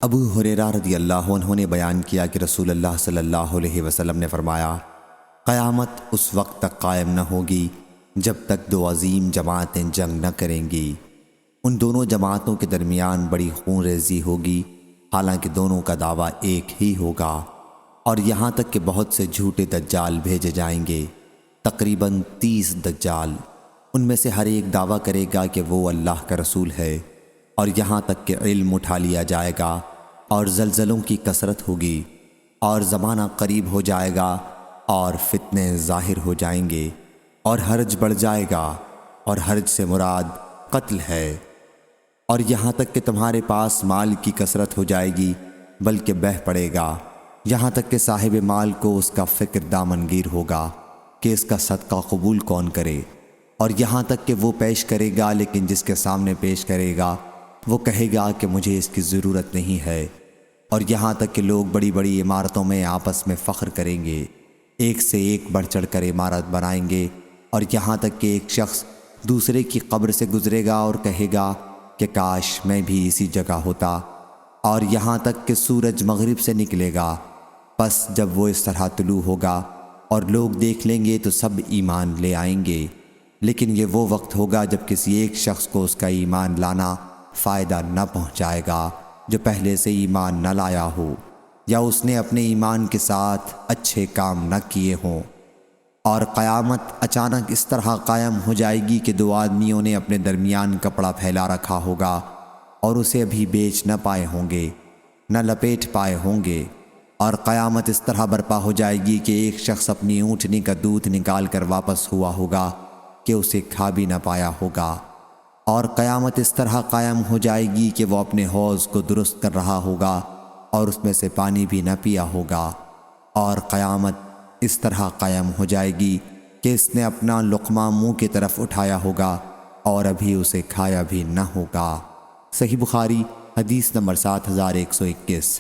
ابو ہریرہ رضی اللہ عنہ نے بیان کیا کہ رسول اللہ صلی اللہ علیہ وسلم نے فرمایا، قیامت اس وقت تک قائم نہ ہوگی جب تک دو عظیم جماعتیں جنگ نہ کریں گی۔ ان دونوں جماعتوں کے درمیان بڑی خون ریزی ہوگی، حالانکہ دونوں کا دعویٰ ایک ہی ہوگا، اور یہاں تک کہ بہت سے جھوٹے دجال بھیجے جائیں گے، تقریباً 30 دجال۔ ان میں سے ہر ایک دعویٰ کرے گا کہ وہ اللہ کا رسول ہے، اور یہاں تک کہ علم اٹھا لیا جائے گا، اور زلزلوں کی کثرت ہوگی، اور زمانہ قریب ہو جائے گا، اور فتنے ظاہر ہو جائیں گے، اور حرج بڑھ جائے گا، اور حرج سے مراد قتل ہے، اور یہاں تک کہ تمہارے پاس مال کی کثرت ہو جائے گی بلکہ بہہ پڑے گا، یہاں تک کہ صاحب مال کو اس کا فکر دامنگیر ہوگا کہ اس کا صدقہ قبول کون کرے، اور یہاں تک کہ وہ پیش کرے گا لیکن جس کے سامنے پیش کرے گا وہ کہے گا کہ مجھے اس کی ضرورت نہیں ہے، اور یہاں تک کہ لوگ بڑی بڑی عمارتوں میں آپس میں فخر کریں گے، ایک سے ایک بڑھ چڑھ کر عمارت بنائیں گے، اور یہاں تک کہ ایک شخص دوسرے کی قبر سے گزرے گا اور کہے گا کہ کاش میں بھی اسی جگہ ہوتا، اور یہاں تک کہ سورج مغرب سے نکلے گا، پس جب وہ اس طرح طلوع ہوگا اور لوگ دیکھ لیں گے تو سب ایمان لے آئیں گے، لیکن یہ وہ وقت ہوگا جب کسی ایک شخص کو اس کا ایمان لانا فائدہ نہ پہنچائے گا جو پہلے سے ایمان نہ لایا ہو، یا اس نے اپنے ایمان کے ساتھ اچھے کام نہ کیے ہوں۔ اور قیامت اچانک اس طرح قائم ہو جائے گی کہ دو آدمیوں نے اپنے درمیان کپڑا پھیلا رکھا ہوگا اور اسے ابھی بیچ نہ پائے ہوں گے، نہ لپیٹ پائے ہوں گے، اور قیامت اس طرح برپا ہو جائے گی کہ ایک شخص اپنی اونٹنی کا دودھ نکال کر واپس ہوا ہوگا کہ اسے کھا بھی نہ پایا ہوگا، اور قیامت اس طرح قائم ہو جائے گی کہ وہ اپنے حوض کو درست کر رہا ہوگا اور اس میں سے پانی بھی نہ پیا ہوگا، اور قیامت اس طرح قائم ہو جائے گی کہ اس نے اپنا لقمہ منہ کی طرف اٹھایا ہوگا اور ابھی اسے کھایا بھی نہ ہوگا۔ صحیح بخاری حدیث نمبر 7121۔